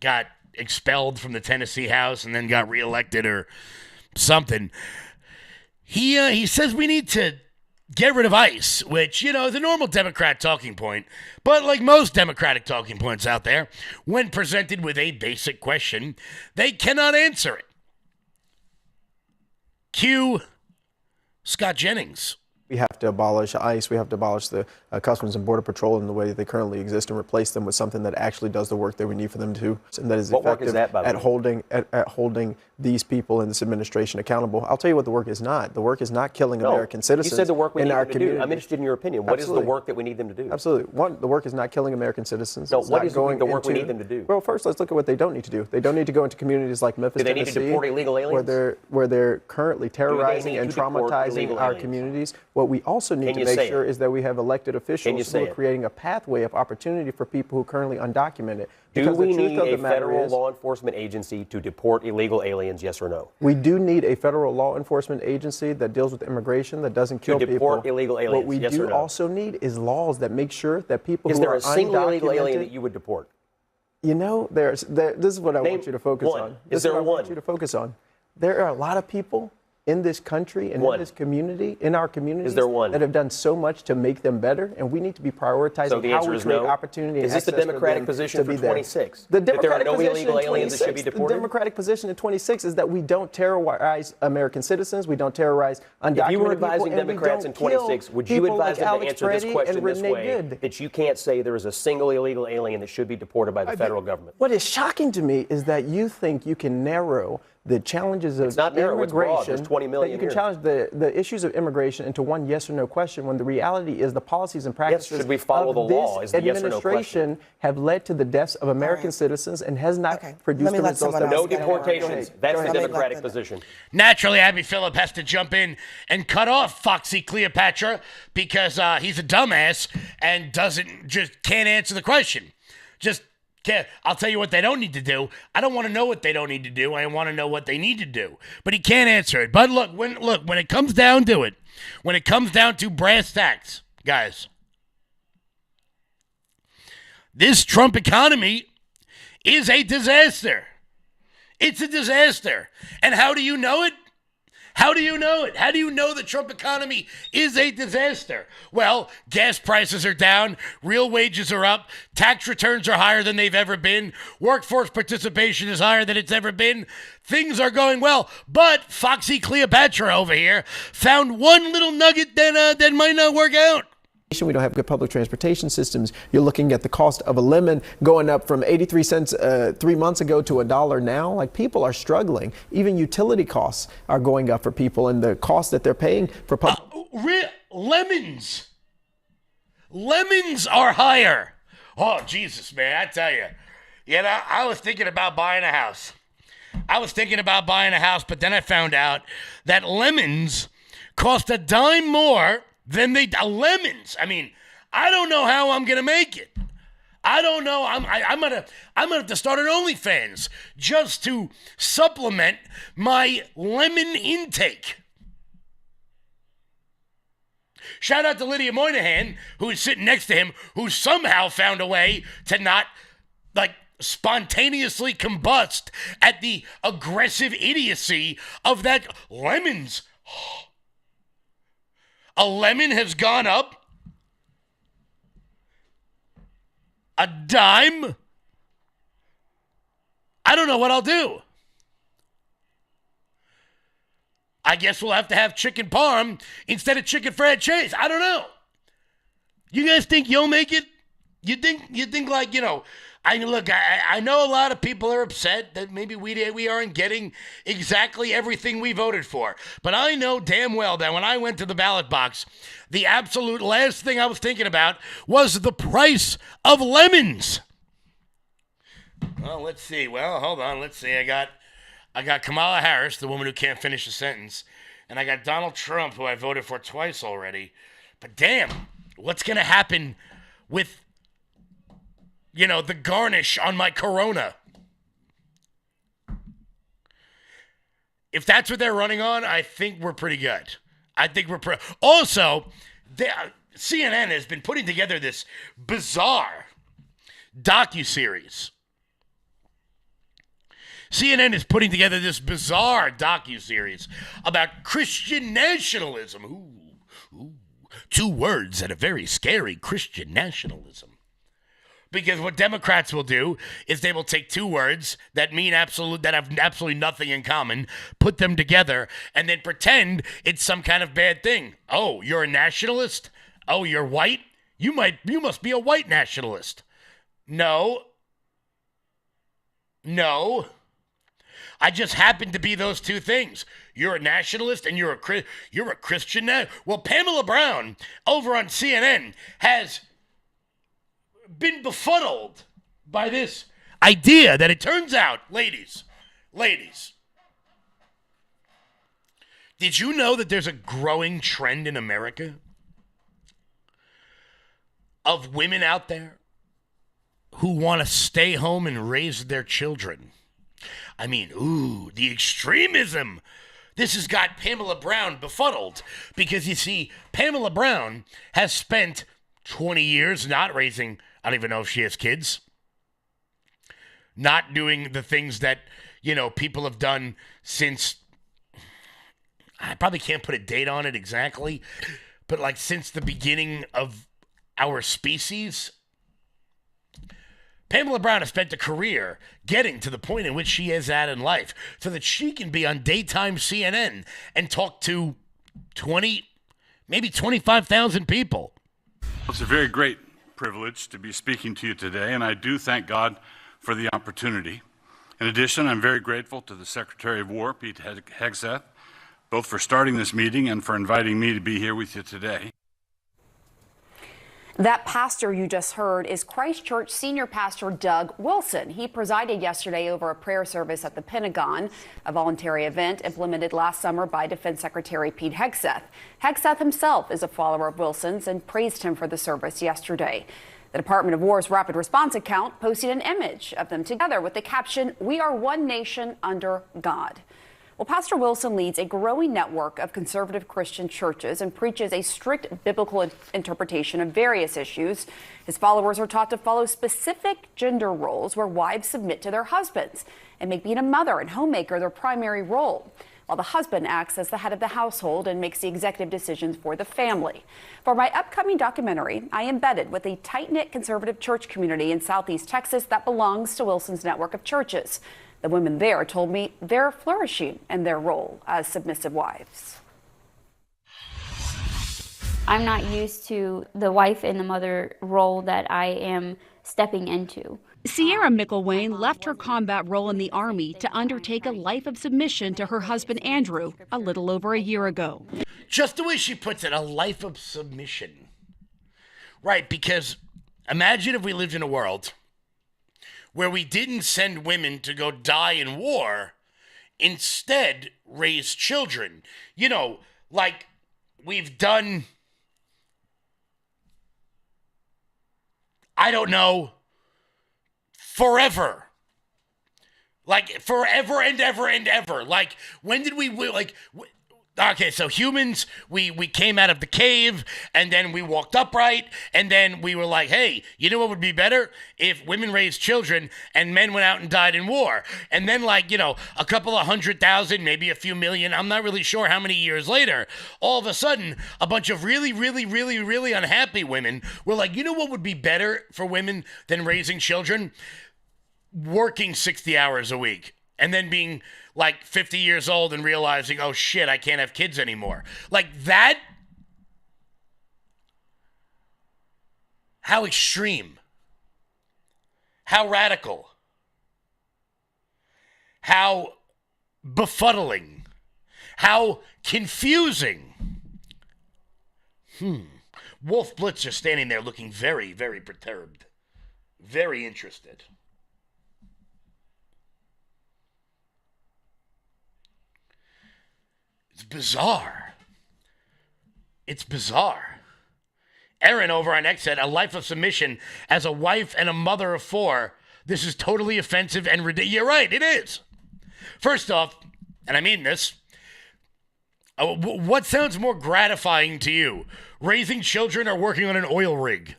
S1: got expelled from the Tennessee House and then got reelected or something. He says we need to get rid of ICE, which, is a normal Democrat talking point. But like most Democratic talking points out there, when presented with a basic question, they cannot answer it. Cue Scott Jennings.
S20: We have to abolish ICE. We have to abolish the Customs and Border Patrol in the way that they currently exist and replace them with something that actually does the work that we need for them to do, and that is effective at holding these people in this administration accountable. I'll tell you what the work is not. The work is not killing American citizens.
S21: You said the work we
S20: in
S21: need
S20: our
S21: them to
S20: community.
S21: do. I'm interested in your opinion. What is the work that we need them to do?
S20: Absolutely. One, the work is not killing American citizens.
S21: No,
S20: it's
S21: what
S20: not
S21: is the work we need them to do?
S20: Well, first, let's look at what they don't need to do. They don't need to go into communities like Memphis,
S21: Do they need to
S20: Tennessee,
S21: deport illegal aliens?
S20: where they're currently terrorizing and
S21: deport
S20: traumatizing
S21: illegal
S20: our
S21: aliens?
S20: communities. What we also need
S21: Can
S20: to
S21: you
S20: make
S21: say
S20: sure
S21: it?
S20: is that we have elected officials who are creating a pathway of opportunity for people who are currently undocumented.
S21: Do
S20: Because
S21: we
S20: the truth
S21: need
S20: of
S21: a
S20: the matter
S21: federal
S20: is,
S21: law enforcement agency to deport illegal aliens, yes or no?
S20: we do need a federal law enforcement agency that deals with immigration, that doesn't kill
S21: To deport
S20: people.
S21: illegal
S20: What
S21: aliens,
S20: we
S21: yes
S20: do
S21: or no?
S20: also need is laws that make sure that people
S21: Is
S20: who
S21: there
S20: are
S21: a single illegal alien
S20: undocumented-
S21: that you would deport?
S20: this is what I want you to focus
S21: one.
S20: on.
S21: Is
S20: This
S21: there
S20: what I want
S21: one?
S20: you to focus on. There are a lot of people in this country and in this community, in our communities,
S21: there one?
S20: that have done so much to make them better, and we need to be prioritizing
S21: So the
S20: how
S21: answer
S20: we
S21: is
S20: create
S21: no?
S20: opportunity and
S21: Is this the
S20: access for
S21: Democratic
S20: them
S21: position
S20: to
S21: for
S20: be there.
S21: 26?
S20: The
S21: That there are
S20: Democratic
S21: no
S20: position
S21: illegal
S20: in
S21: aliens that should be
S20: 26
S21: deported?
S20: The Democratic position in 26 is that we don't terrorize American citizens, we don't terrorize undocumented
S21: If you were
S20: people,
S21: advising
S20: and we
S21: Democrats in
S20: don't kill
S21: 26, would you
S20: people
S21: advise
S20: like
S21: them to
S20: Alex
S21: answer this
S20: Freddie
S21: question
S20: and
S21: this
S20: Renee
S21: way,
S20: Good.
S21: that you can't say there is a single illegal alien that should be deported by the federal government?
S20: What is shocking to me is that you think you can narrow the challenges of
S21: It's not narrow, it's broad.
S20: immigration,
S21: There's 20 million
S20: that you can
S21: here.
S20: challenge the issues of immigration into one yes or no question, when the reality is the policies and practices
S21: should we follow
S20: of
S21: the law
S20: this
S21: is the yes or no
S20: administration have led to the deaths of American citizens and has not produced the results that
S21: No
S20: we want.
S21: deportations. That's the
S20: Go ahead.
S21: Democratic position.
S1: Naturally, Abby Phillip has to jump in and cut off Foxy Cleopatra because he's a dumbass and can't answer the question. I'll tell you what they don't need to do. I don't want to know what they don't need to do. I want to know what they need to do. But he can't answer it. But look, when it comes down to it, when it comes down to brass tacks, guys, this Trump economy is a disaster. It's a disaster. And how do you know it? How do you know it? How do you know the Trump economy is a disaster? Well, gas prices are down, real wages are up, tax returns are higher than they've ever been, workforce participation is higher than it's ever been. Things are going well, but Foxy Cleopatra over here found one little nugget that might not work out.
S20: We don't have good public transportation systems. You're looking at the cost of a lemon going up from 83 cents 3 months ago to $1 now. Like, people are struggling. Even utility costs are going up for people, and the cost that they're paying for public.
S1: Lemons are higher. Oh, Jesus, man, I tell you. I was thinking about buying a house. But then I found out that lemons cost a dime more than lemons. I mean, I don't know how I'm gonna make it. I don't know. I'm gonna have to start an OnlyFans just to supplement my lemon intake. Shout out to Lydia Moynihan, who is sitting next to him, who somehow found a way to not spontaneously combust at the aggressive idiocy of that lemons. A lemon has gone up a dime. I I don't know what I'll do. I guess we'll have to have chicken parm instead of chicken fried cheese. I don't know. You guys think you'll make it? You think like, I know a lot of people are upset that maybe we aren't getting exactly everything we voted for. But I know damn well that when I went to the ballot box, the absolute last thing I was thinking about was the price of lemons. Well, let's see. Well, hold on. Let's see. I got Kamala Harris, the woman who can't finish a sentence, and I got Donald Trump, who I voted for twice already. But damn, what's going to happen with, the garnish on my Corona? If that's what they're running on, I think we're pretty good. Also, CNN has been putting together this bizarre docuseries. CNN is putting together this bizarre docuseries about Christian nationalism. Ooh, 2 words and a very scary Christian nationalism. Because what Democrats will do is they will take 2 words that have absolutely nothing in common, put them together, and then pretend it's some kind of bad thing. Oh, you're a nationalist? Oh, you're white? You must be a white nationalist. No. I just happen to be those 2 things. You're a nationalist and you're a Christian now. Well, Pamela Brown over on CNN has been befuddled by this idea that it turns out, ladies, did you know that there's a growing trend in America of women out there who want to stay home and raise their children? I mean, the extremism. This has got Pamela Brown befuddled because, you see, Pamela Brown has spent 20 years not raising, I don't even know if she has kids, not doing the things that, people have done since, I probably can't put a date on it exactly, but like since the beginning of our species. Pamela Brown has spent a career getting to the point in which she is at in life so that she can be on daytime CNN and talk to 20, maybe 25,000 people.
S5: It's a very great privilege to be speaking to you today, and I do thank God for the opportunity. In addition, I'm very grateful to the Secretary of War, Pete Hegseth, both for starting this meeting and for inviting me to be here with you today.
S22: That pastor you just heard is Christ Church Senior Pastor Doug Wilson. He presided yesterday over a prayer service at the Pentagon, a voluntary event implemented last summer by Defense Secretary Pete Hegseth. Hegseth himself is a follower of Wilson's and praised him for the service yesterday. The Department of War's Rapid Response account posted an image of them together with the caption, "We are one nation under God." Well, Pastor Wilson leads a growing network of conservative Christian churches and preaches a strict biblical interpretation of various issues. His followers are taught to follow specific gender roles where wives submit to their husbands and make being a mother and homemaker their primary role, while the husband acts as the head of the household and makes the executive decisions for the family. For my upcoming documentary, I embedded with a tight-knit conservative church community in Southeast Texas that belongs to Wilson's network of churches. The women there told me they're flourishing in their role as submissive wives.
S23: I'm not used to the wife and the mother role that I am stepping into.
S24: Sierra McElwain left her combat role in the Army to undertake a life of submission to her husband Andrew a little over a year ago.
S1: Just the way she puts it, a life of submission. Right, because imagine if we lived in a world where we didn't send women to go die in war, instead raise children. Like we've done, I don't know, forever. Like forever and ever and ever. Like when did we, okay, so humans, we came out of the cave, and then we walked upright, and then we were like, hey, you know what would be better? If women raised children and men went out and died in war. And then a couple of 100,000, maybe a few million, I'm not really sure how many years later, all of a sudden, a bunch of really, really, really, really unhappy women were like, you know what would be better for women than raising children? working 60 hours a week and then being like 50 years old and realizing, oh shit, I can't have kids anymore. Like that. How extreme. How radical. How befuddling. How confusing. Wolf Blitzer standing there looking very, very perturbed. Very interested. It's bizarre. It's bizarre. Erin over on X said, a life of submission as a wife and a mother of 4. This is totally offensive and ridiculous. You're right, it is. First off, and I mean this, what sounds more gratifying to you? Raising children or working on an oil rig?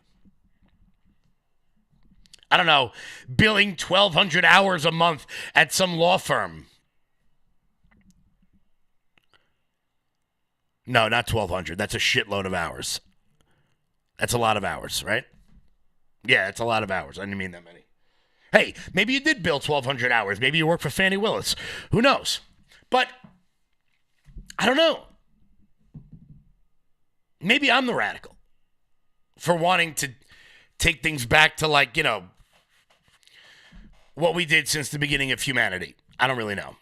S1: I don't know, billing 1,200 hours a month at some law firm. No, not 1,200. That's a shitload of hours. That's a lot of hours, right? Yeah, it's a lot of hours. I didn't mean that many. Hey, maybe you did bill 1,200 hours. Maybe you work for Fannie Willis. Who knows? But I don't know. Maybe I'm the radical for wanting to take things back to, like, you know, what we did since the beginning of humanity. I don't really know.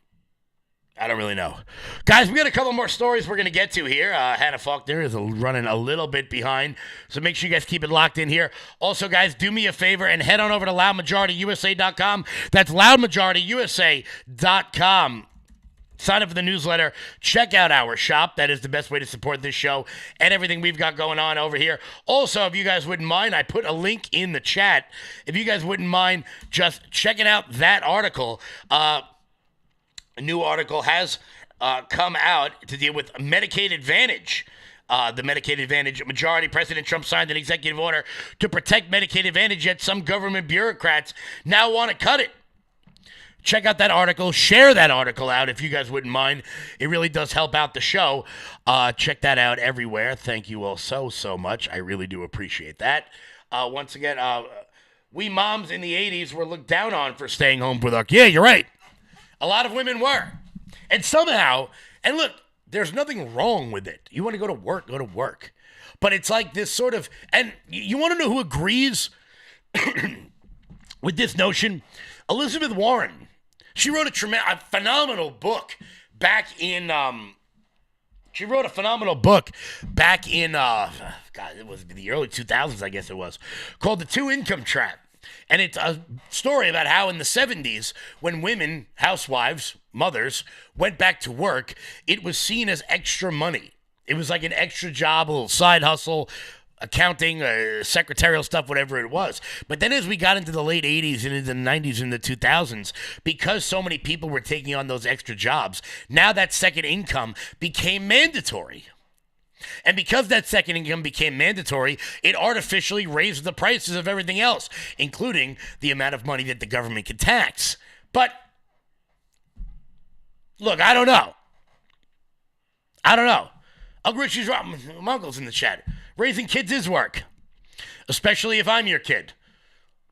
S1: Guys, we got a couple more stories we're going to get to here. Hannah Faulkner is running a little bit behind, so make sure you guys keep it locked in here. Also, guys, do me a favor and head on over to loudmajorityusa.com. That's loudmajorityusa.com. Sign up for the newsletter. Check out our shop. That is the best way to support this show and everything we've got going on over here. Also, if you guys wouldn't mind, I put a link in the chat. If you guys wouldn't mind just checking out that article, a new article has come out to deal with Medicaid Advantage. The Medicaid Advantage majority. President Trump signed an executive order to protect Medicaid Advantage, yet some government bureaucrats now want to cut it. Check out that article. Share that article out if you guys wouldn't mind. It really does help out the show. Check that out everywhere. Thank you all so much. I really do appreciate that. Once again, we moms in the 80s were looked down on for staying home with our kids. Yeah, you're right. A lot of women were. And somehow, and look, there's nothing wrong with it. You want to go to work, go to work. But it's like this sort of, and you want to know who agrees with this notion? Elizabeth Warren. She wrote a phenomenal book back in, God, it was the early 2000s, I guess it was, called The Two Income Trap. And it's a story about how in the 70s, when women, housewives, mothers, went back to work, it was seen as extra money. It was like an extra job, a little side hustle, accounting, secretarial stuff, whatever it was. But then as we got into the late 80s and into the 90s and the 2000s, because so many people were taking on those extra jobs, now that second income became mandatory. And because that second income became mandatory, it artificially raised the prices of everything else, including the amount of money that the government can tax. But, look, I don't know. Uncle Richie's my uncle's in the chat. Raising kids is work, especially if I'm your kid.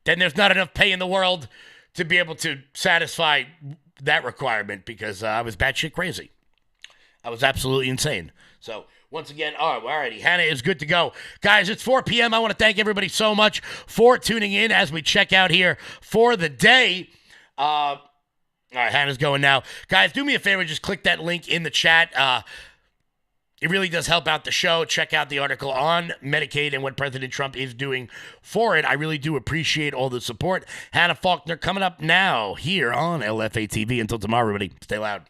S1: Then there's not enough pay in the world to be able to satisfy that requirement because I was batshit crazy. I was absolutely insane. So, once again, all righty, Hannah is good to go. Guys, it's 4 p.m. I want to thank everybody so much for tuning in as we check out here for the day. All right, Hannah's going now. Guys, do me a favor, just click that link in the chat. It really does help out the show. Check out the article on Medicaid and what President Trump is doing for it. I really do appreciate all the support. Hannah Faulkner coming up now here on LFA TV. Until tomorrow, everybody, stay loud.